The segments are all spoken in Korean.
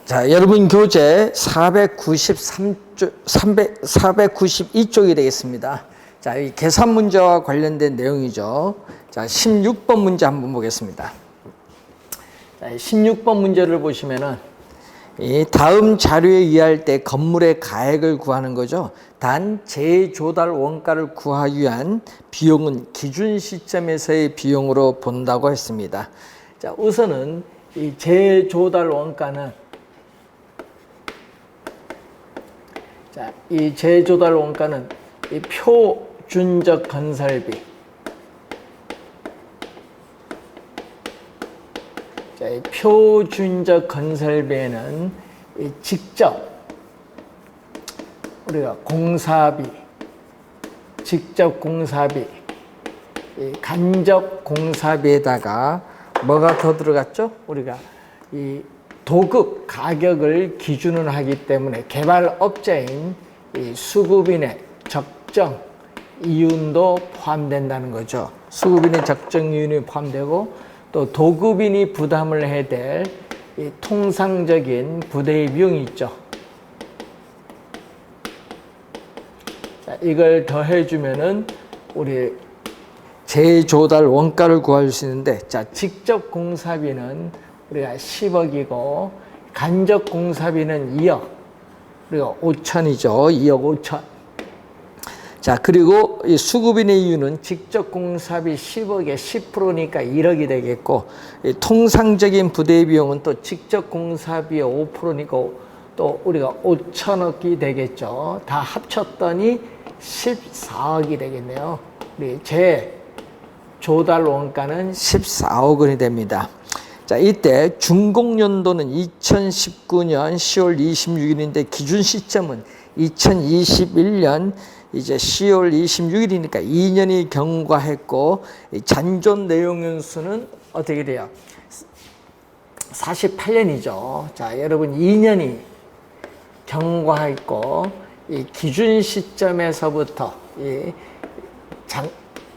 자, 여러분 교재 492쪽이 되겠습니다. 자, 이 계산 문제와 관련된 내용이죠. 자, 16번 문제 한번 보겠습니다. 자, 16번 문제를 보시면은 이 다음 자료에 의할 때 건물의 가액을 구하는 거죠. 단 재조달 원가를 구하기 위한 비용은 기준 시점에서의 비용으로 본다고 했습니다. 자, 우선은 이 재조달 원가는 이 재조달 원가는 이 표준적 건설비, 자, 이 표준적 건설비에는 이 직접 우리가 공사비, 직접 공사비, 이 간접 공사비에다가 뭐가 더 들어갔죠? 우리가 이 도급 가격을 기준으로 하기 때문에 개발업자인 이 수급인의 적정 이윤도 포함된다는 거죠. 수급인의 적정 이윤이 포함되고 또 도급인이 부담을 해야 될 이 통상적인 부대의 비용이 있죠. 자, 이걸 더해주면은 우리 재조달 원가를 구할 수 있는데, 자, 직접 공사비는 우리가 10억이고 간접 공사비는 2억, 우리가 5천이죠. 2억 5천. 자, 그리고 이 수급인의 이유는 직접 공사비 10억에 10%니까 1억이 되겠고, 이 통상적인 부대 비용은 또 직접 공사비의 5%니까 또 우리가 5천억이 되겠죠. 다 합쳤더니 14억이 되겠네요. 우리 재조달 원가는 14억 원이 됩니다. 자, 이때 준공연도는 2019년 10월 26일인데 기준 시점은 2021년 이제 10월 26일이니까 2년이 경과했고, 잔존 내용연수는 어떻게 돼요? 48년이죠. 자, 여러분 2년이 경과했고, 이 기준 시점에서부터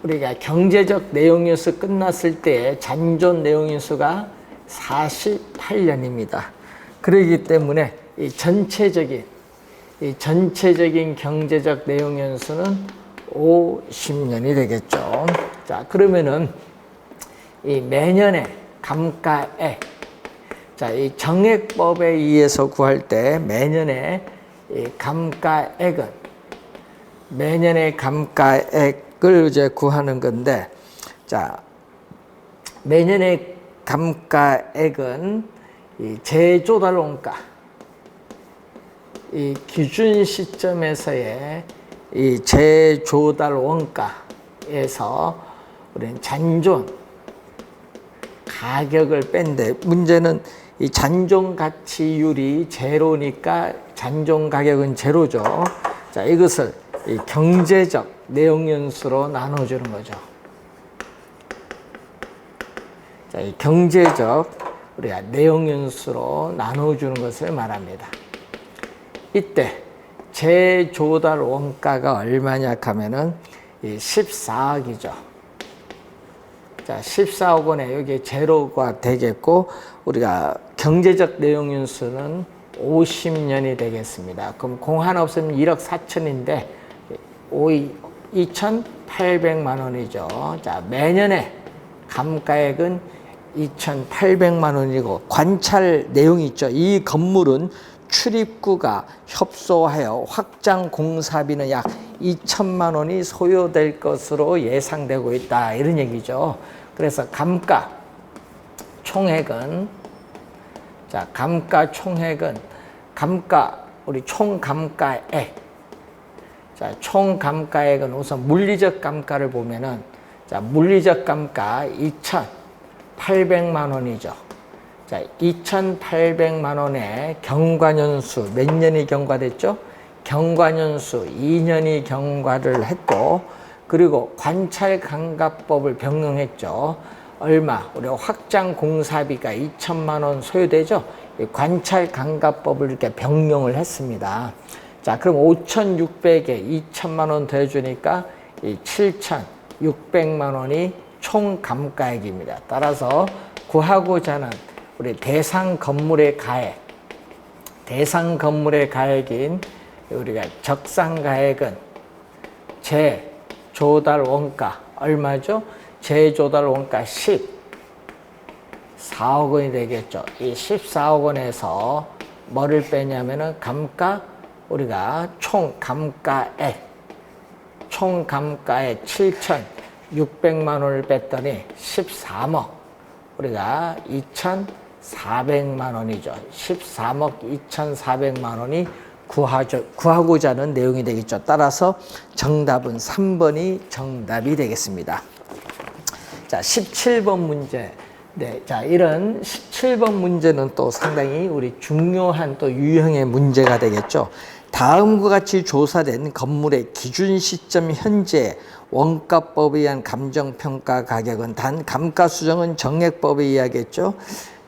우리가 경제적 내용연수 끝났을 때 잔존 내용연수가 48년입니다. 그렇기 때문에 이 전체적인 경제적 내용연수는 50년이 되겠죠. 자, 그러면은 이 매년의 감가액, 자, 이 정액법에 의해서 구할 때 매년의 이 매년의 감가액을 이제 구하는 건데, 자, 매년의 감가액은 이 재조달 원가, 이 기준 시점에서의 이 재조달 원가에서 우리는 잔존 가격을 뺀데, 문제는 이 잔존 가치율이 제로니까 잔존 가격은 제로죠. 자, 이것을 이 경제적 내용연수로 나눠주는 거죠. 자, 이 경제적 우리가 내용연수로 나눠주는 것을 말합니다. 이때 재조달 원가가 얼마냐 하면은 14억이죠. 자, 14억 원에 여기 제로가 되겠고, 우리가 경제적 내용연수는 50년이 되겠습니다. 그럼 공 하나 없으면 1억 4천인데 2,800만 원이죠. 자, 매년의 감가액은 2,800만 원이고, 관찰 내용이 있죠. 이 건물은 출입구가 협소하여 확장 공사비는 약 2천만 원이 소요될 것으로 예상되고 있다, 이런 얘기죠. 그래서 감가 총액은, 자, 우리 총 감가액, 자, 총 감가액은 우선 물리적 감가를 보면은, 자, 물리적 감가 2,800만 원이죠. 자, 2,800만 원의 경과년수, 몇 년이 경과됐죠? 경과년수 2년이 경과를 했고, 그리고 관찰감가법을 병용했죠. 얼마? 우리가 확장 공사비가 2천만 원 소요되죠? 관찰감가법을 이렇게 병용을 했습니다. 자, 그럼 5,600에 2천만 원 더해주니까 7,600만 원이 총 감가액입니다. 따라서 구하고자 하는 우리 대상 건물의 가액, 대상 건물의 가액인 우리가 적상가액은 재조달 원가 얼마죠? 재조달 원가 14억 원이 되겠죠. 이 14억 원에서 뭐를 빼냐면은 감가, 우리가 총 감가액 7,600만 원을 뺐더니 13억, 우리가 2,400만 원이죠. 13억 2,400만 원이 구하고자 하는 내용이 되겠죠. 따라서 정답은 3번이 정답이 되겠습니다. 자, 17번 문제. 네, 자, 이런 17번 문제는 또 상당히 우리 중요한 또 유형의 문제가 되겠죠. 다음과 같이 조사된 건물의 기준 시점 현재 원가법에 의한 감정평가 가격은 단 감가수정은 정액법에 의하겠죠.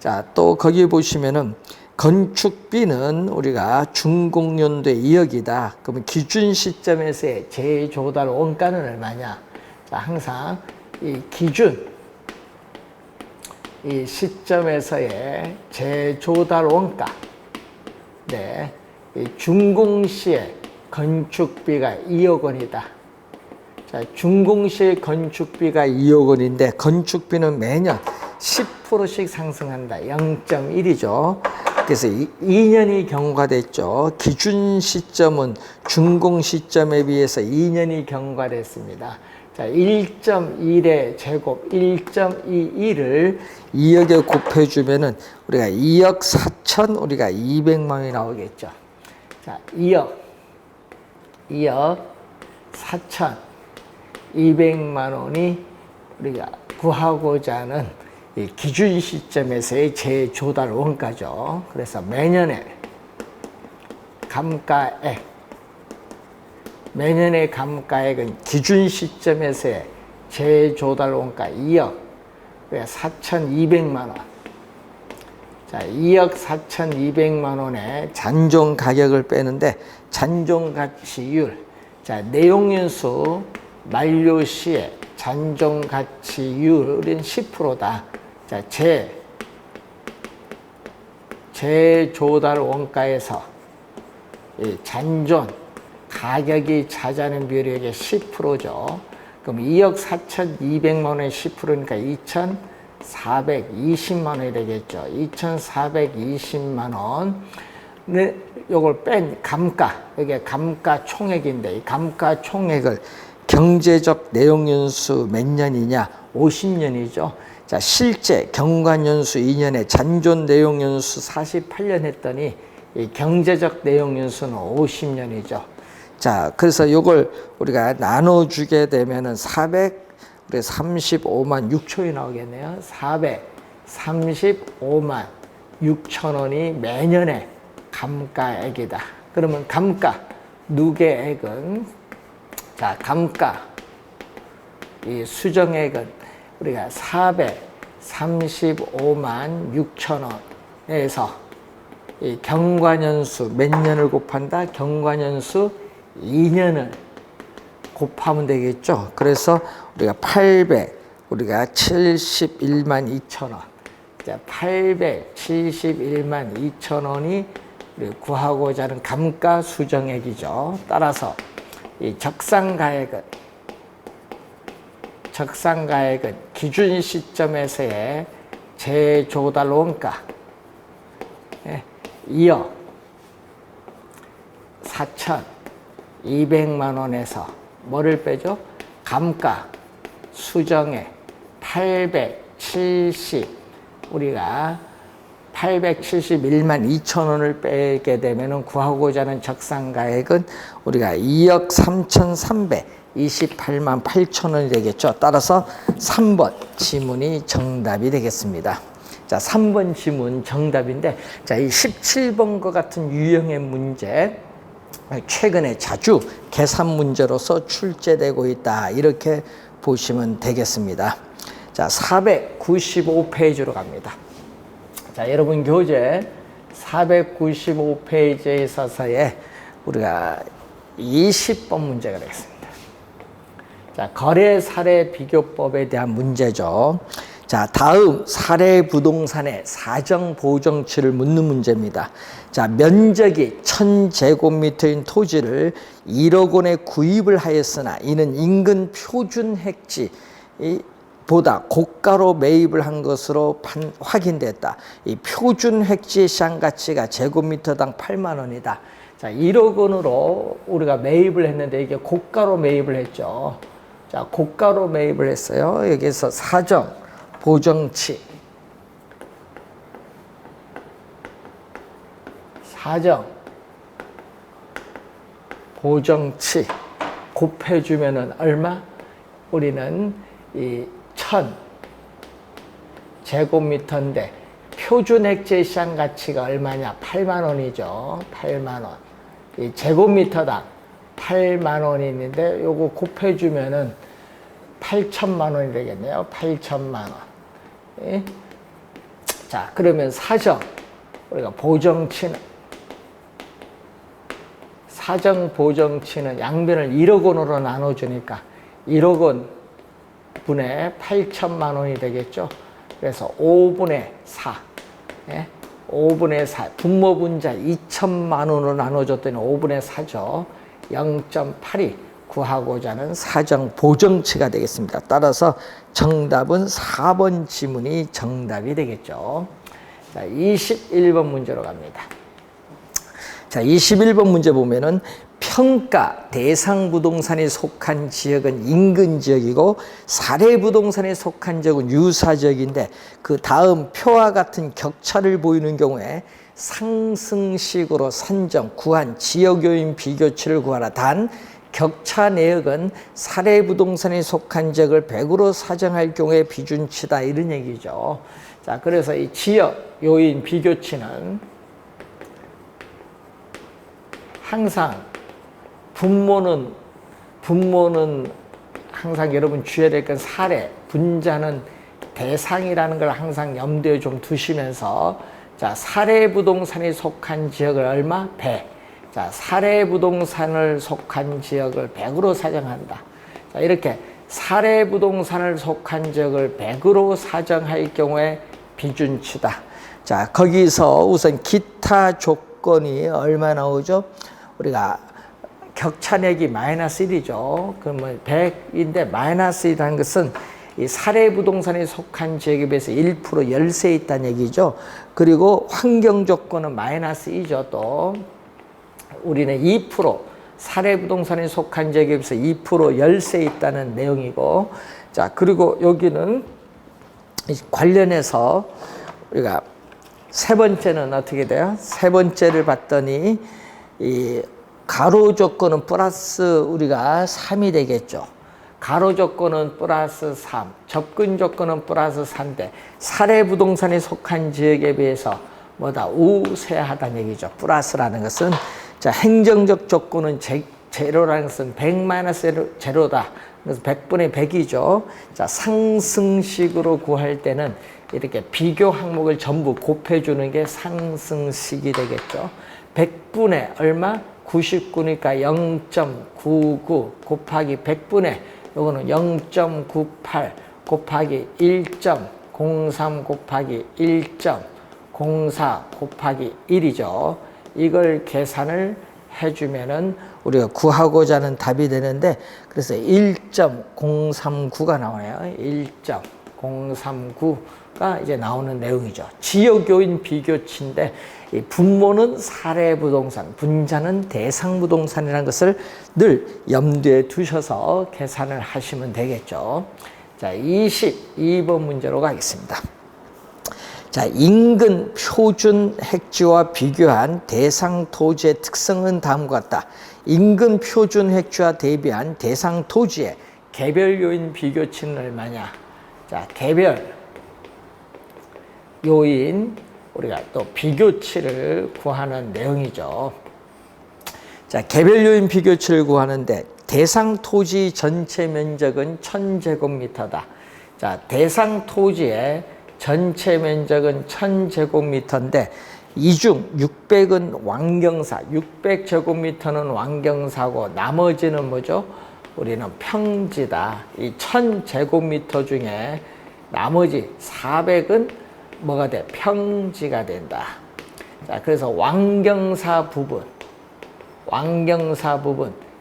자, 또 거기 보시면은 건축비는 우리가 준공연도에 2억이다. 그러면 기준 시점에서의 재조달 원가는 얼마냐? 자, 항상 이 기준, 이 시점에서의 재조달 원가, 네, 이 준공시의 건축비가 2억 원이다. 자, 준공시의 건축비가 2억 원인데 건축비는 매년 10%씩 상승한다. 0.1이죠. 그래서 2년이 경과됐죠. 기준 시점은 준공 시점에 비해서 2년이 경과됐습니다. 자, 1.1의 제곱 1.21을 2억에 곱해주면은 우리가 2억 4천 우리가 200만 원이 나오겠죠. 자, 2억 4천 200만 원이 우리가 구하고자 하는 이 기준 시점에서의 재조달 원가죠. 그래서 매년의 감가액은 기준 시점에서의 재조달 원가 2억 4,200만 원. 자, 2억 4,200만 원의 잔존 가격을 빼는데 잔존 가치율. 자, 내용연수 만료 시에 잔존 가치율은 10%다. 자, 재조달 원가에서 이 잔존 가격이 차지하는 비율이 이제 10%죠. 그럼 2억 4,200만 원의 10%니까 2,420만 원이 되겠죠. 2,420만 원. 네, 요걸 뺀 감가, 이게 감가 총액인데 이 감가 총액을 경제적 내용연수 몇 년이냐? 50년이죠. 자, 실제 경관연수 2년에 잔존 내용연수 48년 했더니 이 경제적 내용연수는 50년이죠. 자, 그래서 요걸 우리가 나눠주게 되면은 435만 6천이 나오겠네요. 435만 6천 원이 매년의 감가액이다. 그러면 감가 누계액은, 자, 감가 이 수정액은 우리가 435만 6천 원에서 이 경관연수 몇 년을 곱한다? 경관연수 2년을 곱하면 되겠죠. 그래서 우리가 871만 2천 원. 자, 871만 2천 원이 구하고자 하는 감가 수정액이죠. 따라서 이 적상가액은 기준 시점에서의 재조달 원가 2억 4,200만 원에서 뭐를 빼죠? 감가 수정액 우리가 871만 2천 원을 빼게 되면 구하고자 하는 적상가액은 우리가 2억 3,328만 8천 원이 되겠죠. 따라서 3번 지문이 정답이 되겠습니다. 자, 3번 지문 정답인데, 자, 이 17번과 같은 유형의 문제, 최근에 자주 계산 문제로서 출제되고 있다. 이렇게 보시면 되겠습니다. 자, 495페이지로 갑니다. 자, 여러분 교재 495페이지에 있어서의 우리가 20번 문제가 되겠습니다. 자, 거래 사례 비교법에 대한 문제죠. 자, 다음 사례 부동산의 사정 보정치를 묻는 문제입니다. 자, 면적이 1000제곱미터인 토지를 1억 원에 구입을 하였으나 이는 인근 표준 획지 보다 고가로 매입을 한 것으로 확인됐다. 이 표준 획지의 시장 가치가 제곱미터당 8만 원이다. 자, 1억 원으로 우리가 매입을 했는데 이게 고가로 매입을 했죠. 자, 고가로 매입을 했어요. 여기서 사정, 보정치. 사정, 보정치 곱해주면은 얼마? 우리는 이 1000제곱미터인데 표준 획지 시장 가치가 얼마냐? 8만 원이죠. 8만 원. 이 제곱미터당 8만 원이 있는데 요거 곱해주면은 8천만 원이 되겠네요. 8천만 원. 예? 자, 그러면 사정, 우리가 보정치는, 사정 보정치는 양변을 1억 원으로 나눠주니까 1억 원 분의 8천만 원이 되겠죠. 그래서 5분의 4. 예? 5분의 4. 분모분자 2천만 원으로 나눠줬더니 5분의 4죠. 0.8이 구하고자 하는 사정 보정치가 되겠습니다. 따라서 정답은 4번 지문이 정답이 되겠죠. 자, 21번 문제로 갑니다. 자, 21번 문제 보면은 평가 대상 부동산이 속한 지역은 인근 지역이고 사례 부동산이 속한 지역은 유사 지역인데 그 다음 표와 같은 격차를 보이는 경우에 상승식으로 산정, 구한 지역 요인 비교치를 구하라. 단 격차 내역은 사례 부동산이 속한 지역을 100으로 사정할 경우에 비준치다, 이런 얘기죠. 자, 그래서 이 지역 요인 비교치는 항상 분모는 항상 여러분 주의해야 될 건 사례, 분자는 대상이라는 걸 항상 염두에 좀 두시면서, 자, 사례 부동산이 속한 지역을 얼마? 100. 자, 사례 부동산을 속한 지역을 100으로 사정한다. 자, 이렇게 사례 부동산을 속한 지역을 100으로 사정할 경우에 비준치다. 자, 거기서 우선 기타 조건이 얼마 나오죠? 우리가 격차내기 마이너스 1이죠. 그러면 100인데 마이너스 1이라는 것은 이 사례 부동산에 속한 지역에 비해서 1% 열세 있다는 얘기죠. 그리고 환경 조건은 마이너스 2죠. 또 우리는 2% 사례 부동산에 속한 지역에 비해서 2% 열세 있다는 내용이고, 자, 그리고 여기는 관련해서 우리가 세 번째는 어떻게 돼요? 세 번째를 봤더니 이 가로 조건은 플러스 우리가 3이 되겠죠. 가로 조건은 플러스 3, 접근 조건은 플러스 3인데 사례 부동산에 속한 지역에 비해서 뭐다? 우세하다는 얘기죠. 플러스라는 것은, 자, 행정적 조건은 제로라는 것은 100 제로다. 그래서 100분의 100이죠. 자, 상승식으로 구할 때는 이렇게 비교 항목을 전부 곱해주는 게 상승식이 되겠죠. 100분의 얼마? 99니까 0.99 곱하기 100분의, 요거는 0.98 곱하기 1.03 곱하기 1.04 곱하기 1이죠. 이걸 계산을 해주면은 우리가 구하고자 하는 답이 되는데, 그래서 1.039가 나와요. 1.039가 이제 나오는 내용이죠. 지역 요인 비교치인데, 이 분모는 사례 부동산, 분자는 대상 부동산이라는 것을 늘 염두에 두셔서 계산을 하시면 되겠죠. 자, 22번 문제로 가겠습니다. 자, 인근 표준 획지와 비교한 대상 토지의 특성은 다음과 같다. 인근 표준 획지와 대비한 대상 토지의 개별 요인 비교치는 얼마냐? 자, 개별 요인 우리가 또 비교치를 구하는 내용이죠. 자, 개별 요인 비교치를 구하는데 대상 토지 전체 면적은 1000제곱미터다. 자, 대상 토지의 전체 면적은 1000제곱미터인데 이 중 600은 완경사, 600제곱미터는 완경사고 나머지는 뭐죠? 우리는 평지다. 이 1000제곱미터 중에 나머지 400은 뭐가 돼? 평지가 된다. 자, 그래서 완경사 부분,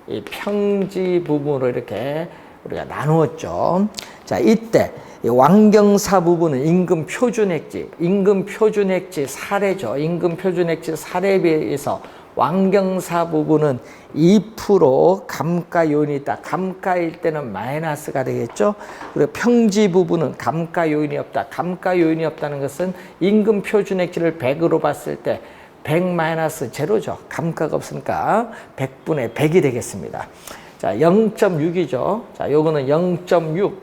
이 평지 부분으로 이렇게 우리가 나누었죠. 자, 이때 이 완경사 부분은 임금 표준액지 사례죠. 임금 표준액지 사례에 비해서 완경사 부분은 2% 감가 요인이 있다. 감가일 때는 마이너스가 되겠죠. 그리고 평지 부분은 감가 요인이 없다. 감가 요인이 없다는 것은 임금 표준액지를 100으로 봤을 때 100 마이너스 제로죠. 감가가 없으니까 100분의 100이 되겠습니다. 자, 0.6이죠. 자, 요거는 0.6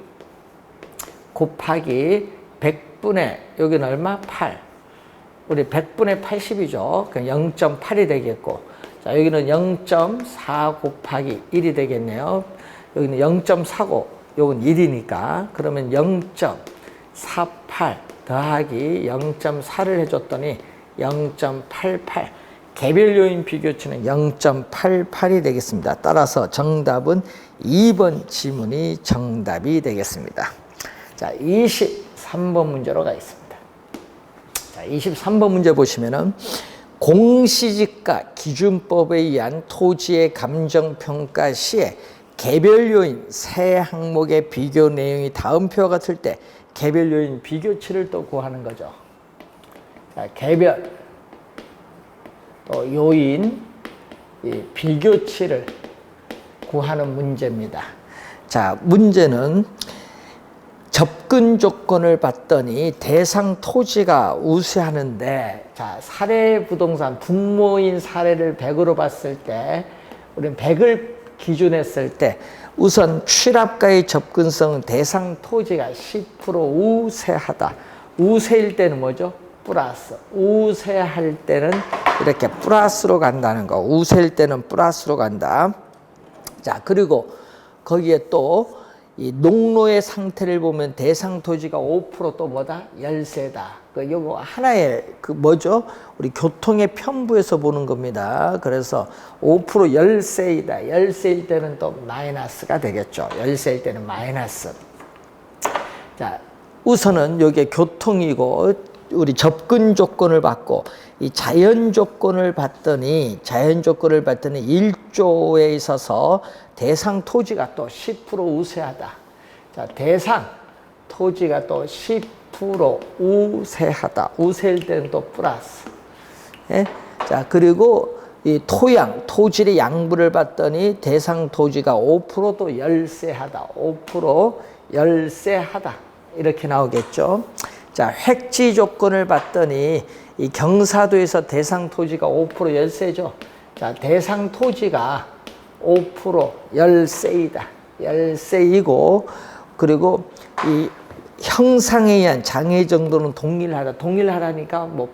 곱하기 100분의 여기는 얼마? 8. 우리 100분의 80이죠. 그럼 0.8이 되겠고. 자, 여기는 0.4 곱하기 1이 되겠네요. 여기는 0.49. 요건 1이니까. 그러면 0.48 더하기 0.4를 해줬더니 0.88. 개별 요인 비교치는 0.88이 되겠습니다. 따라서 정답은 2번 지문이 정답이 되겠습니다. 자, 23번 문제로 가겠습니다. 자, 23번 문제 보시면은 공시지가 기준법에 의한 토지의 감정평가 시에 개별 요인 세 항목의 비교 내용이 다음 표와 같을 때 개별 요인 비교치를 또 구하는 거죠. 자, 개별 또 요인 이 비교치를 구하는 문제입니다. 자, 문제는 접근 조건을 봤더니 대상 토지가 우세하는데, 자, 사례 부동산 분모인 사례를 100으로 봤을 때, 우리는 100을 기준했을 때, 우선 취랍가의 접근성 대상 토지가 10% 우세하다. 우세일 때는 뭐죠? 플러스. 우세할 때는 이렇게 플러스로 간다는 거. 우세일 때는 플러스로 간다. 자, 그리고 거기에 또 이 농로의 상태를 보면 대상 토지가 5% 또 뭐다? 열세다. 그 요거 하나의 그 뭐죠? 우리 교통의 편부에서 보는 겁니다. 그래서 5% 열세이다. 열세일 때는 또 마이너스가 되겠죠. 열세일 때는 마이너스. 자, 우선은 여기에 교통이고 우리 접근 조건을 받고 이 자연 조건을 봤더니 1조에 있어서 대상 토지가 또 10% 우세하다. 자, 대상 토지가 또 10% 우세하다. 우세일 때는 또 플러스. 예? 자, 그리고 이 토질의 양부를 봤더니 대상 토지가 5%도 열세하다. 5% 열세하다. 이렇게 나오겠죠. 자, 획지 조건을 봤더니 이 경사도에서 대상 토지가 5% 열세죠. 자, 대상 토지가 5% 열세이다. 열세이고, 그리고 이 형상에 의한 장애 정도는 동일하다. 동일하다니까 뭐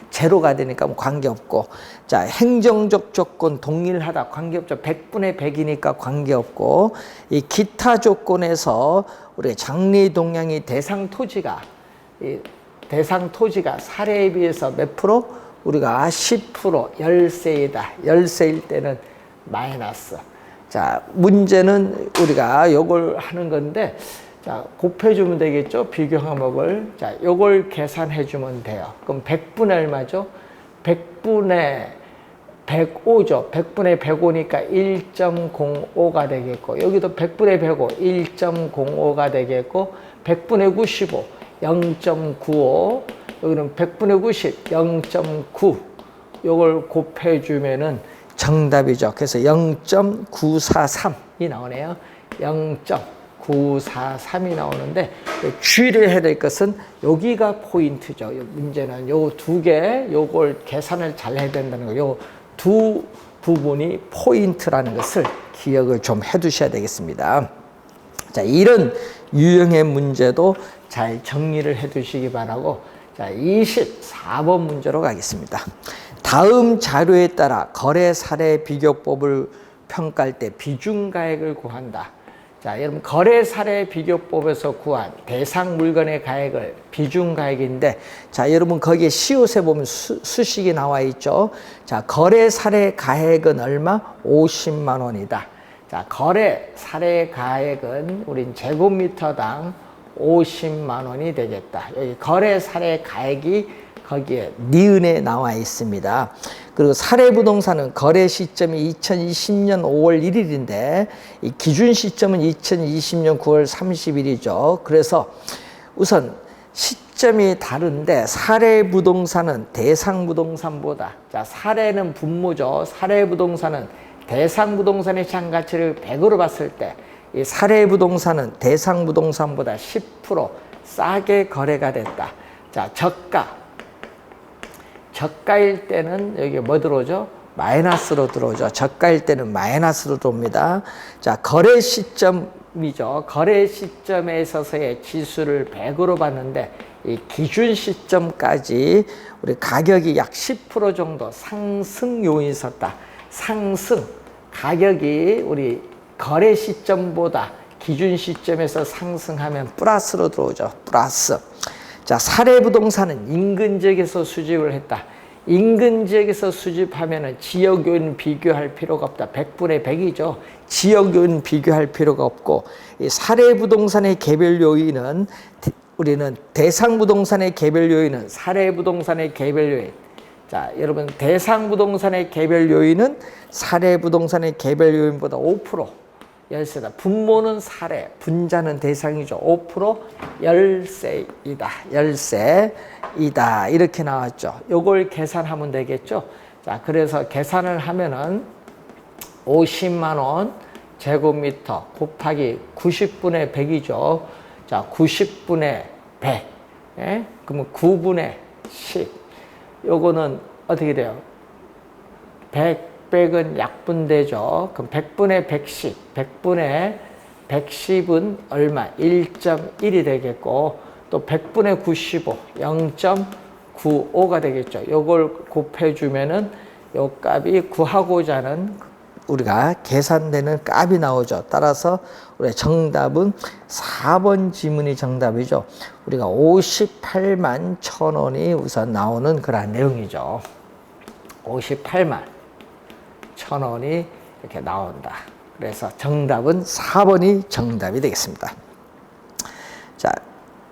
제로가 되니까 뭐 관계없고. 자, 행정적 조건 동일하다. 관계없죠. 100분의 100이니까 관계없고. 이 기타 조건에서 우리 장래 동향이 대상 토지가 사례에 비해서 몇 프로? 우리가 10% 열세이다. 열세일 때는 마이너스. 자, 문제는 우리가 요걸 하는 건데, 자, 곱해주면 되겠죠? 비교 항목을. 자, 요걸 계산해주면 돼요. 그럼 100분의 얼마죠? 100분의 105죠. 100분의 105니까 1.05가 되겠고, 여기도 100분의 105, 1.05가 되겠고, 100분의 95, 0.95, 여기는 100분의 90, 0.9. 요걸 곱해주면은 정답이죠. 그래서 0.943이 나오네요. 0.943이 나오는데, 주의를 해야 될 것은 여기가 포인트죠. 문제는 요 두 개, 요걸 계산을 잘 해야 된다는 거. 요 두 부분이 포인트라는 것을 기억을 좀 해 두셔야 되겠습니다. 자, 이런 유형의 문제도 잘 정리를 해 두시기 바라고, 자, 24번 문제로 가겠습니다. 다음 자료에 따라 거래 사례 비교법을 평가할 때 비중가액을 구한다. 자, 여러분, 거래 사례 비교법에서 구한 대상 물건의 가액을 비중가액인데, 자, 여러분, 거기에 시옷에 보면 수식이 나와 있죠. 자, 거래 사례 가액은 얼마? 50만 원이다. 자, 거래 사례 가액은 우린 제곱미터당 50만 원이 되겠다. 여기 거래 사례 가액이 거기에 니은에 나와 있습니다. 그리고 사례부동산은 거래 시점이 2020년 5월 1일인데 이 기준 시점은 2020년 9월 30일이죠. 그래서 우선 시점이 다른데 사례부동산은 대상부동산보다, 자, 사례는 분모죠. 사례부동산은 대상부동산의 시장가치를 100으로 봤을 때 이 사례부동산은 대상부동산보다 10% 싸게 거래가 됐다. 자, 저가일 때는 여기 뭐 들어오죠? 마이너스로 들어오죠. 저가일 때는 마이너스로 들어옵니다. 자, 거래 시점이죠. 거래 시점에 있어서의 지수를 100으로 봤는데 이 기준 시점까지 우리 가격이 약 10% 정도 상승 요인이 있었다. 상승, 가격이 우리 거래 시점보다 기준 시점에서 상승하면 플러스로 들어오죠. 플러스. 자, 사례부동산은 인근 지역에서 수집을 했다. 인근 지역에서 수집하면은 지역 요인 비교할 필요가 없다. 100분의 100이죠. 지역 요인 비교할 필요가 없고, 이 사례부동산의 개별 요인은 우리는 대상부동산의 개별 요인은 사례부동산의 개별 요인. 자, 여러분 대상부동산의 개별 요인은 사례부동산의 개별 요인보다 5% 열세다. 분모는 사례, 분자는 대상이죠. 5% 열세이다. 열세이다. 이렇게 나왔죠. 요걸 계산하면 되겠죠. 자, 그래서 계산을 하면은 50만 원 제곱미터 곱하기 90분의 100이죠. 자, 90분의 100. 예? 그러면 9분의 10. 요거는 어떻게 돼요? 100은 약분되죠. 그럼 100분의 110, 100분의 110은 얼마? 1.1이 되겠고, 또 100분의 95, 0.95가 되겠죠. 요걸 곱해주면은 요 값이 구하고자 하는 우리가 계산되는 값이 나오죠. 따라서 우리 정답은 4번 지문이 정답이죠. 우리가 58만 1,000원이 우선 나오는 그런 내용이죠. 58만 1,000원이 이렇게 나온다. 그래서 정답은 4번이 정답이 되겠습니다. 자,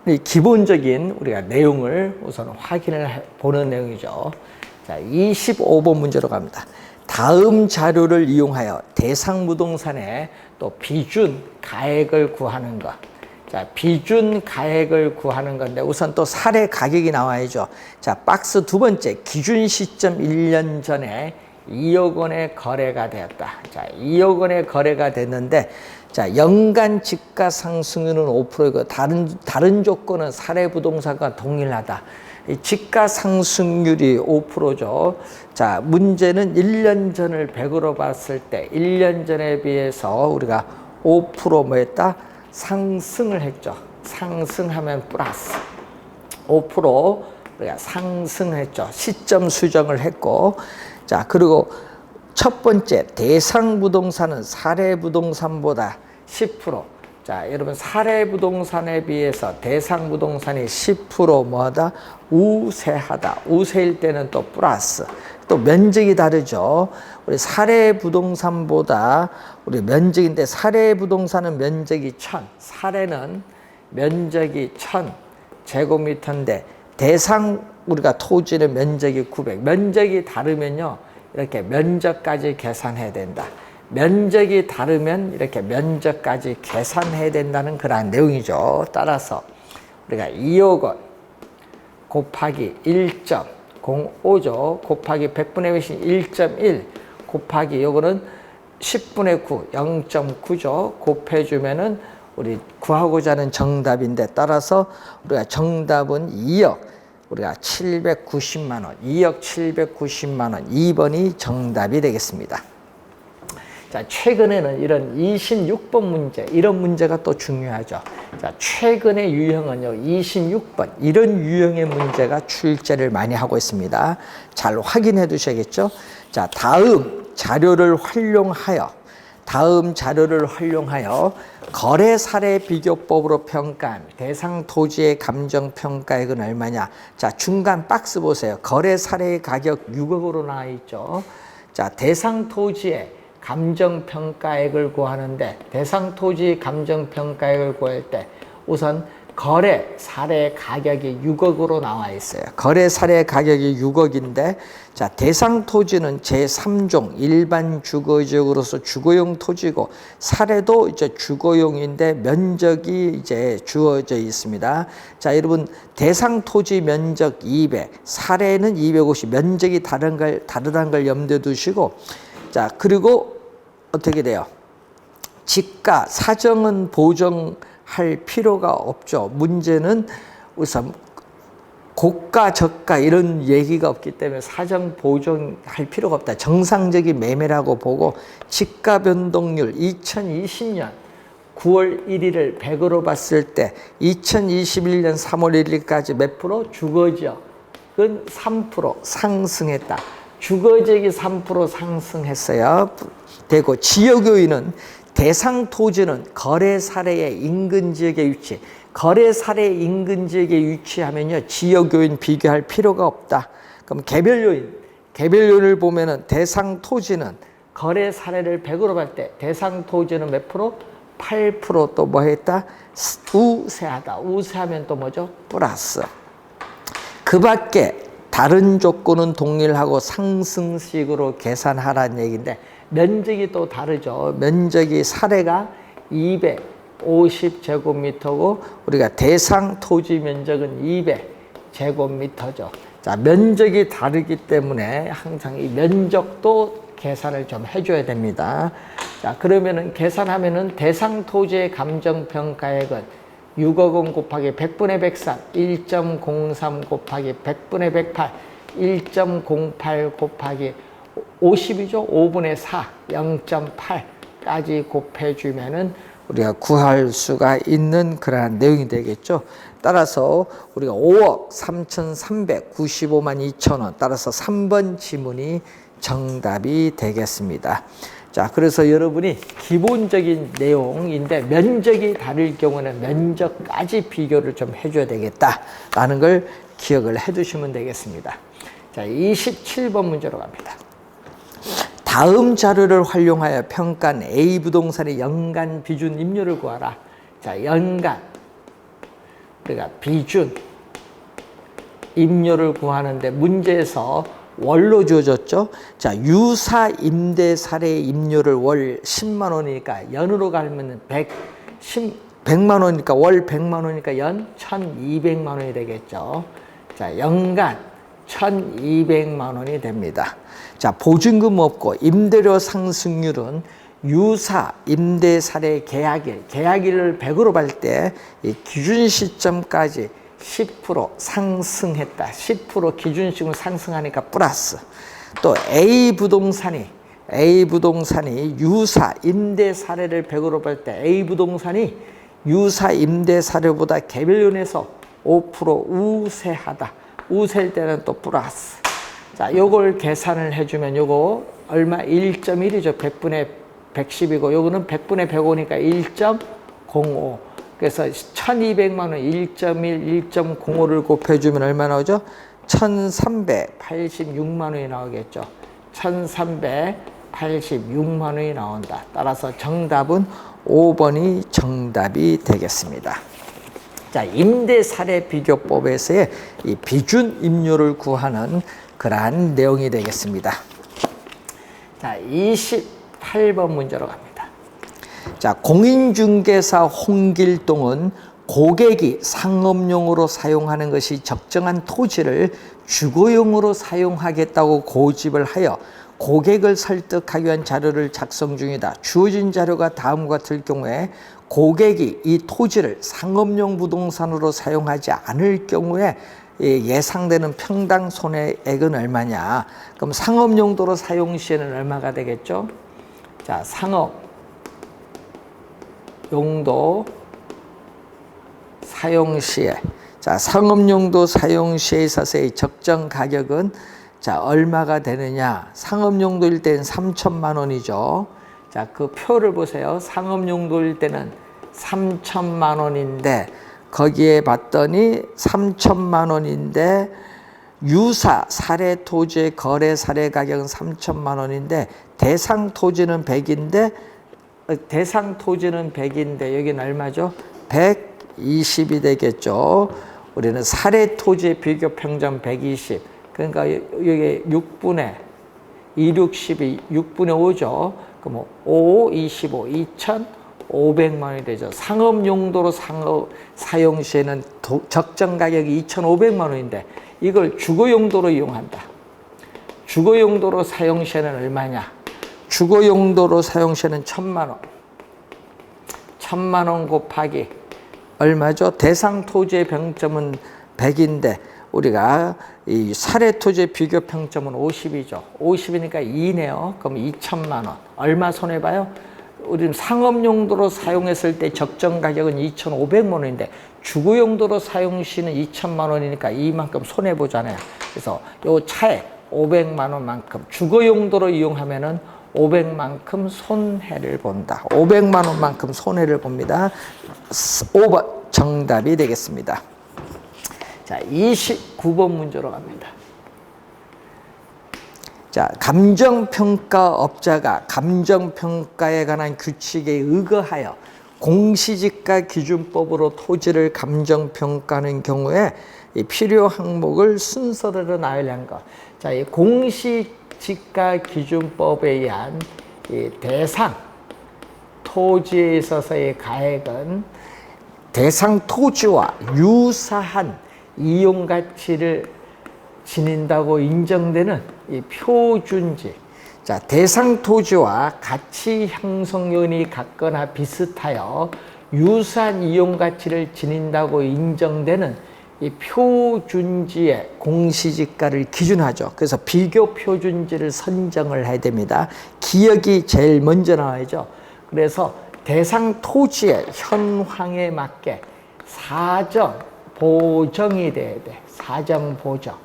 이 기본적인 우리가 내용을 우선 확인을 보는 내용이죠. 자, 25번 문제로 갑니다. 다음 자료를 이용하여 대상부동산의 또 비준 가액을 구하는 것. 자, 비준 가액을 구하는 건데 우선 또 사례 가격이 나와야죠. 자, 박스 두 번째, 기준 시점 1년 전에 2억 원의 거래가 되었다. 자, 2억 원의 거래가 됐는데, 자, 연간 집가 상승률은 5%이고 다른 조건은 사례 부동산과 동일하다. 이 집가 상승률이 5%죠. 자, 문제는 1년 전을 100으로 봤을 때 1년 전에 비해서 우리가 5% 뭐 했다? 상승을 했죠. 상승하면 플러스 5% 우리가 상승했죠. 시점 수정을 했고, 자, 그리고 첫 번째 대상부동산은 사례부동산보다 10%. 자, 여러분 사례부동산에 비해서 대상부동산이 10% 뭐하다? 우세하다. 우세일 때는 또 플러스. 또 면적이 다르죠. 우리 사례부동산보다 우리 면적인데 사례부동산은 면적이 1000, 사례는 면적이 1000 제곱미터인데 대상 우리가 토지는 면적이 900. 면적이 다르면요, 이렇게 면적까지 계산해야 된다. 면적이 다르면 이렇게 면적까지 계산해야 된다는 그런 내용이죠. 따라서 우리가 2억 원 곱하기 1.05죠. 곱하기 100분의 1.1 곱하기 요거는 10분의 9, 0.9죠. 곱해주면은 우리 구하고자 하는 정답인데, 따라서 우리가 정답은 2억 우리가 790만 원, 2억 790만 원, 2번이 정답이 되겠습니다. 자, 최근에는 이런 26번 문제, 이런 문제가 또 중요하죠. 자, 최근의 유형은요, 26번, 이런 유형의 문제가 출제를 많이 하고 있습니다. 잘 확인해 두셔야겠죠. 자, 다음 자료를 활용하여 거래 사례 비교법으로 평가한 대상 토지의 감정 평가액은 얼마냐? 자, 중간 박스 보세요. 거래 사례의 가격 6억으로 나와 있죠. 자, 대상 토지의 감정 평가액을 구하는데, 대상 토지 감정 평가액을 구할 때 우선 거래 사례 가격이 6억으로 나와 있어요. 거래 사례 가격이 6억인데, 자, 대상 토지는 제3종 일반 주거지역으로서 주거용 토지고, 사례도 이제 주거용인데 면적이 이제 주어져 있습니다. 자, 여러분, 대상 토지 면적 200, 사례는 250, 면적이 다르다는 걸 염두에 두시고, 자, 그리고 어떻게 돼요? 지가, 사정은 보정할 필요가 없죠. 문제는 우선 고가, 저가 이런 얘기가 없기 때문에 사정 보정할 필요가 없다. 정상적인 매매라고 보고, 지가 변동률 2020년 9월 1일을 100으로 봤을 때 2021년 3월 1일까지 몇 프로? 주거지역은 3% 상승했다. 주거지역이 3% 상승했어요. 되고, 지역요인은 대상 토지는 거래 사례의 인근 지역에 위치, 거래 사례 인근 지역에 위치하면요, 지역 요인 비교할 필요가 없다. 그럼 개별 요인을 보면은 대상 토지는 거래 사례를 100으로 볼 때 대상 토지는 몇 프로? 8%. 또 뭐 했다? 우세하다. 우세하면 또 뭐죠? 플러스. 그 밖에 다른 조건은 동일하고 상승식으로 계산하라는 얘기인데, 면적이 또 다르죠. 면적이 사례가 250제곱미터고 우리가 대상 토지 면적은 200제곱미터죠. 자, 면적이 다르기 때문에 항상 이 면적도 계산을 좀 해줘야 됩니다. 자, 그러면은 계산하면은 대상 토지의 감정평가액은 6억 원 곱하기 100분의 103, 1.03 곱하기 100분의 108, 1.08 곱하기 50이죠. 5분의 4, 0.8까지 곱해주면은 우리가 구할 수가 있는 그러한 내용이 되겠죠. 따라서 우리가 5억 3,395만 2천 원. 따라서 3번 지문이 정답이 되겠습니다. 자, 그래서 여러분이 기본적인 내용인데 면적이 다를 경우는 면적까지 비교를 좀 해줘야 되겠다라는 걸 기억을 해두시면 되겠습니다. 자, 27번 문제로 갑니다. 다음 자료를 활용하여 평가한 A 부동산의 연간 비준 임료를 구하라. 자, 연간 우리가 비준 임료를 구하는데 문제에서 월로 주어졌죠. 자, 유사 임대 사례 임료를 월 10만 원이니까 연으로 가면 100만 원이니까 월 100만 원이니까 연 1,200만 원이 되겠죠. 자, 연간 1,200만 원이 됩니다. 자, 보증금 없고 임대료 상승률은 유사 임대 사례 계약일을 100으로 볼 때 이 기준 시점까지 10% 상승했다. 10% 기준 시점 상승하니까 플러스. 또 A 부동산이 유사 임대 사례를 100으로 볼 때 A 부동산이 유사 임대 사례보다 개별연에서 5% 우세하다. 우세일 때는 또 플러스. 자, 요걸 계산을 해주면 요거 얼마? 1.1이죠. 100분의 110이고 요거는 100분의 105니까 1.05. 그래서 1,200만 원 1.1, 1.05를 곱해주면 얼마 나오죠? 1,386만 원이 나오겠죠. 1,386만 원이 나온다. 따라서 정답은 5번이 정답이 되겠습니다. 자, 임대 사례 비교법에서의 이 비준 임료를 구하는 그러한 내용이 되겠습니다. 자, 28번 문제로 갑니다. 자, 공인중개사 홍길동은 고객이 상업용으로 사용하는 것이 적정한 토지를 주거용으로 사용하겠다고 고집을 하여 고객을 설득하기 위한 자료를 작성 중이다. 주어진 자료가 다음과 같을 경우에 고객이 이 토지를 상업용 부동산으로 사용하지 않을 경우에 예상되는 평당 손해액은 얼마냐? 그럼 상업용도로 사용 시에는 얼마가 되겠죠? 자, 상업용도 사용 시에, 자, 상업용도 사용 시에 있어서의 적정 가격은 자, 얼마가 되느냐? 상업용도일 때는 3천만 원이죠. 자, 그 표를 보세요. 상업용도일 때는 3천만 원인데 거기에 봤더니 3천만 원인데 유사 사례 토지의 거래 사례 가격은 3천만 원인데 대상 토지는 100인데 여기는 얼마죠? 20이 되겠죠. 우리는 사례 토지의 비교 평점 120. 그러니까 여기 6분의 2, 6, 12, 6분의 5죠. 그럼 5, 25, 2,500만 원이 되죠. 상업 용도로 사용 시에는 적정 가격이 2,500만 원인데 이걸 주거 용도로 이용한다. 주거 용도로 사용 시에는 얼마냐? 주거 용도로 사용 시에는 1,000만 원. 1,000만 원 곱하기 얼마죠? 대상 토지의 평점은 100인데 우리가 이 사례 토지의 비교 평점은 50이죠. 50이니까 2네요. 그럼 2,000만 원. 얼마 손해봐요? 우리는 상업 용도로 사용했을 때 적정 가격은 2,500만 원인데 주거 용도로 사용 시는 2,000만 원이니까 이만큼 손해 보잖아요. 그래서 요 차액 500만 원만큼 주거 용도로 이용하면은 500만큼 손해를 본다. 500만 원만큼 손해를 봅니다. 5번 정답이 되겠습니다. 자, 29번 문제로 갑니다. 자, 감정평가업자가 감정평가에 관한 규칙에 의거하여 공시지가 기준법으로 토지를 감정평가하는 경우에 이 필요 항목을 순서대로 나열한 것. 자, 이 공시지가 기준법에 의한 이 대상 토지에 있어서의 가액은 대상 토지와 유사한 이용 가치를 지닌다고 인정되는 이 표준지. 자, 대상 토지와 가치 형성 요인이 같거나 비슷하여 유사한 이용 가치를 지닌다고 인정되는 이 표준지의 공시지가를 기준하죠. 그래서 비교 표준지를 선정을 해야 됩니다. 기억이 제일 먼저 나와야죠. 그래서 대상 토지의 현황에 맞게 사정 보정이 돼야 돼. 사정 보정.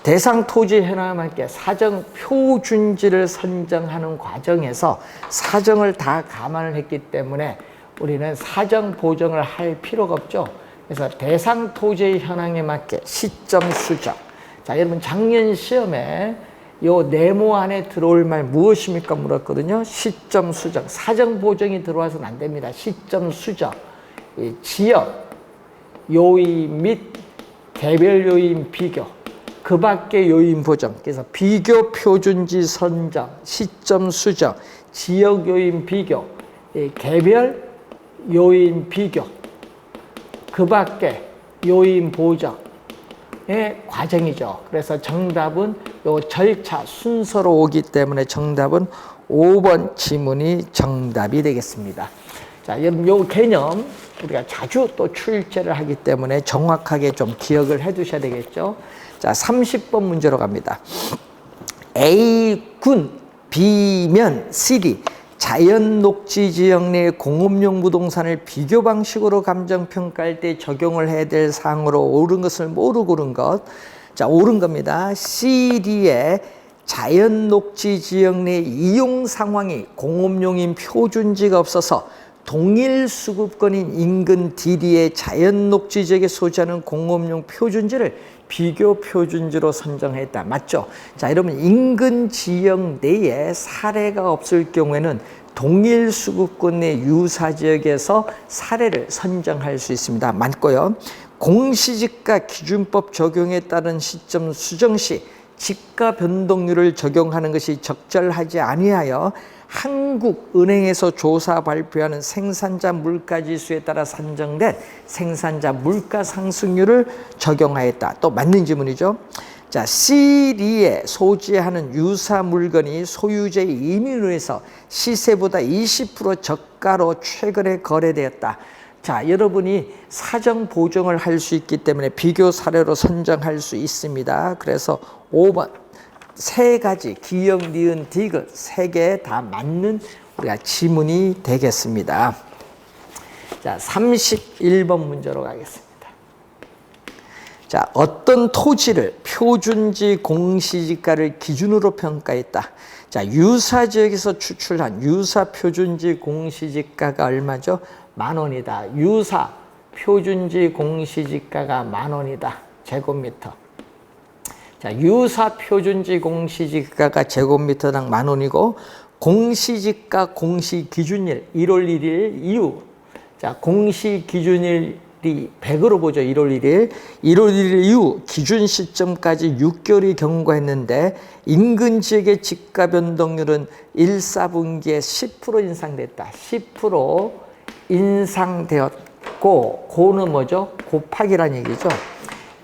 대상 토지 현황에 맞게 사정 표준지를 선정하는 과정에서 사정을 다 감안을 했기 때문에 우리는 사정 보정을 할 필요가 없죠. 그래서 대상 토지의 현황에 맞게 시점 수정. 자, 여러분 작년 시험에 요 네모 안에 들어올 말 무엇입니까? 물었거든요. 시점 수정. 사정 보정이 들어와서는 안 됩니다. 시점 수정. 이 지역 요인 및 개별 요인 비교. 그 밖의 요인 보정. 그래서 비교 표준지 선정, 시점 수정, 지역 요인 비교, 개별 요인 비교, 그 밖의 요인 보정의 과정이죠. 그래서 정답은 요 절차 순서로 오기 때문에 정답은 5번 지문이 정답이 되겠습니다. 자, 여러분 요 개념 우리가 자주 또 출제를 하기 때문에 정확하게 좀 기억을 해 두셔야 되겠죠. 자, 30번 문제로 갑니다. A군, B면 C이 자연 녹지 지역 내 공업용 부동산을 비교 방식으로 감정평가할 때 적용을 해야 될 사항으로 옳은 것을 모르고 고른 것. 자, 옳은 겁니다. C의 자연 녹지 지역 내 이용 상황이 공업용인 표준지가 없어서 동일 수급권인 인근 D의 자연 녹지 지역에 소지하는 공업용 표준지를 비교 표준지로 선정했다. 맞죠? 자, 여러분 인근 지역 내에 사례가 없을 경우에는 동일 수급권 내 유사 지역에서 사례를 선정할 수 있습니다. 맞고요. 공시지가 기준법 적용에 따른 시점 수정 시 지가 변동률을 적용하는 것이 적절하지 아니하여 한국은행에서 조사 발표하는 생산자 물가지수에 따라 산정된 생산자 물가 상승률을 적용하였다. 또 맞는 지문이죠. 자, C리에 소지하는 유사 물건이 소유자의 임의로 해서 시세보다 20% 저가로 최근에 거래되었다. 자, 여러분이 사정 보정을 할 수 있기 때문에 비교 사례로 선정할 수 있습니다. 그래서 5번 세 가지 기역, 니은, 디귿 세 개 다 맞는 우리가 지문이 되겠습니다. 자, 31번 문제로 가겠습니다. 자, 어떤 토지를 표준지 공시지가를 기준으로 평가했다. 자, 유사 지역에서 추출한 유사 표준지 공시지가가 얼마죠? 10,000원이다. 유사 표준지 공시지가가 10,000원이다. 제곱미터. 자, 유사 표준지 공시지가가 제곱미터당 10,000원이고 공시지가 공시기준일 1월 1일 이후 자, 공시 기준일이 100으로 보죠. 1월 1일. 1월 1일 이후 기준 시점까지 6개월이 경과했는데 인근 지역의 집가 변동률은 1, 4분기에 10% 인상됐다. 10% 인상되었고, 고는 뭐죠? 곱하기란 얘기죠.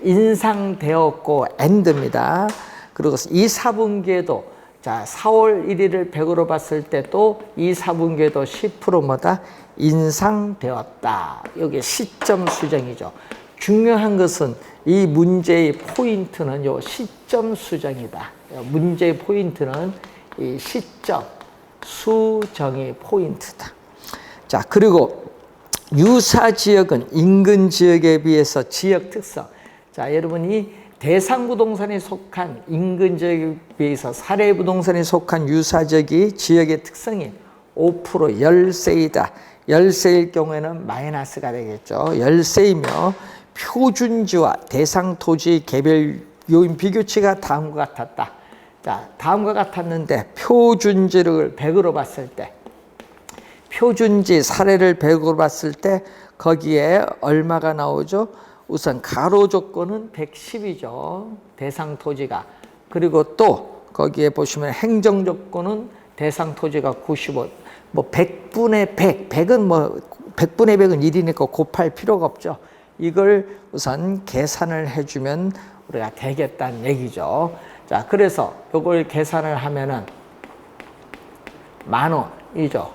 인상되었고, and입니다. 그리고 2, 4분기에도 자, 4월 1일을 100으로 봤을 때 또 2, 4분기에도 10% 뭐다? 인상되었다. 여기 시점 수정이죠. 중요한 것은 이 문제의 포인트는 요 시점 수정이다. 문제의 포인트는 이 시점 수정이 포인트다. 자, 그리고 유사 지역은 인근 지역에 비해서 지역 특성. 자, 여러분이 대상 부동산에 속한 인근 지역에 비해서 사례 부동산에 속한 유사 지역의 특성이 5% 열세이다. 열세일 경우에는 마이너스가 되겠죠. 열세이며 표준지와 대상 토지 개별 요인 비교치가 다음과 같았다. 자, 다음과 같았는데 표준지를 100으로 봤을 때, 표준지 사례를 100으로 봤을 때 거기에 얼마가 나오죠? 우선 가로 조건은 110이죠. 대상 토지가. 그리고 또 거기에 보시면 행정 조건은 대상 토지가 95. 뭐 100분의 100. 100은 뭐 100분의 100은 1이니까 곱할 필요가 없죠. 이걸 우선 계산을 해주면 우리가 되겠다는 얘기죠. 자, 그래서 이걸 계산을 하면은 10,000원이죠.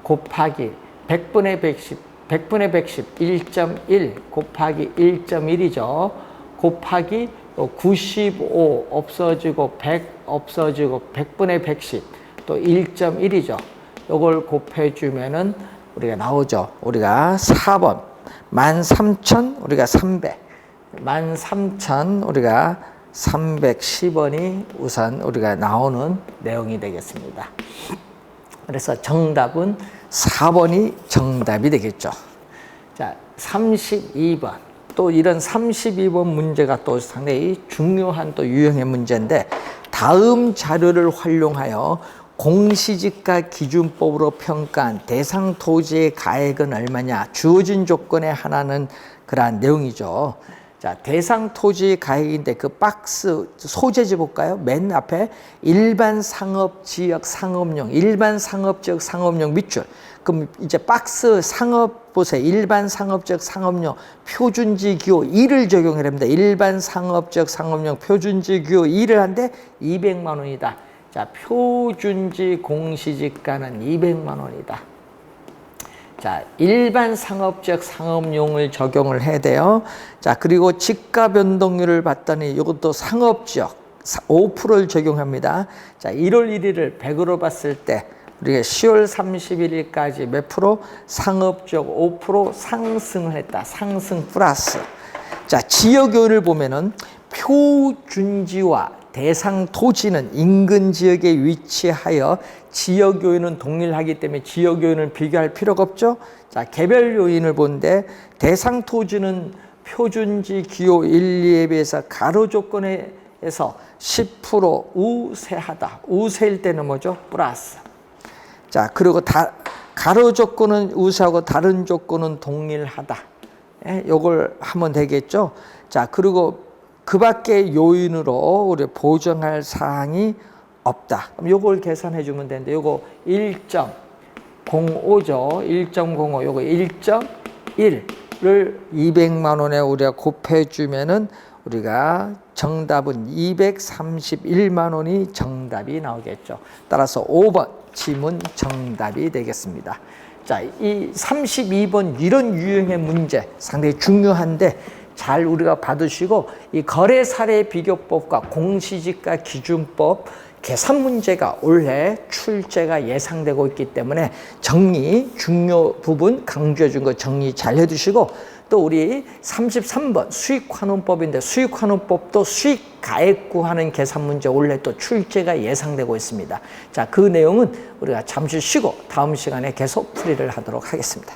곱하기 100분의 110. 100분의 110, 1.1 곱하기 1.1이죠. 곱하기 95 없어지고 100 없어지고 100분의 110 또 1.1이죠. 이걸 곱해주면은 우리가 나오죠. 우리가 4번 13,000 우리가 300 13,000 우리가 310원이 우선 우리가 나오는 내용이 되겠습니다. 그래서 정답은 4번이 정답이 되겠죠. 자, 32번. 또 이런 32번 문제가 또 상당히 중요한 또 유형의 문제인데, 다음 자료를 활용하여 공시지가 기준법으로 평가한 대상 토지의 가액은 얼마냐, 주어진 조건에 하나는 그러한 내용이죠. 자, 대상 토지 가액인데 그 박스 소재지 볼까요? 맨 앞에 일반 상업 지역 상업용, 일반 상업 지역 상업용 밑줄. 그럼 이제 박스 상업 보세요. 일반 상업 지역 상업용 표준지 기호 2를 적용해야 됩니다. 일반 상업 지역 상업용 표준지 기호 2를 한데 200만 원이다. 자, 표준지 공시지가는 200만 원이다. 자, 일반 상업지역 상업용을 적용을 해야 돼요. 자, 그리고 지가 변동률을 봤더니 이것도 상업지역 5%를 적용합니다. 자, 1월 1일을 100으로 봤을 때 우리가 10월 31일까지 몇 프로? 상업지역 5% 상승을 했다. 상승 플러스. 자, 지역 요인을 보면은 표준지와 대상 토지는 인근 지역에 위치하여 지역 요인은 동일하기 때문에 지역 요인을 비교할 필요가 없죠. 자, 개별 요인을 보는데 대상 토지는 표준지 기호 1, 2에 비해서 가로 조건에서 10% 우세하다. 우세일 때는 뭐죠? 플러스. 자, 그리고 가로 조건은 우세하고 다른 조건은 동일하다. 예, 요걸 하면 되겠죠. 자, 그리고 그 밖의 요인으로 우리 보정할 사항이 없다. 그럼 요걸 계산해 주면 되는데 요거 1.05죠. 1.05 요거 1.1을 200만 원에 우리가 곱해 주면은 우리가 정답은 231만 원이 정답이 나오겠죠. 따라서 5번 지문 정답이 되겠습니다. 자, 이 32번 이런 유형의 문제 상당히 중요한데 잘 우리가 받으시고, 이 거래 사례 비교법과 공시지가 기준법 계산 문제가 올해 출제가 예상되고 있기 때문에 정리 중요 부분 강조해 준 거 정리 잘 해두시고, 또 우리 33번 수익환원법인데 수익환원법도 수익 가액 구하는 계산 문제 올해 또 출제가 예상되고 있습니다. 자, 그 내용은 우리가 잠시 쉬고 다음 시간에 계속 풀이를 하도록 하겠습니다.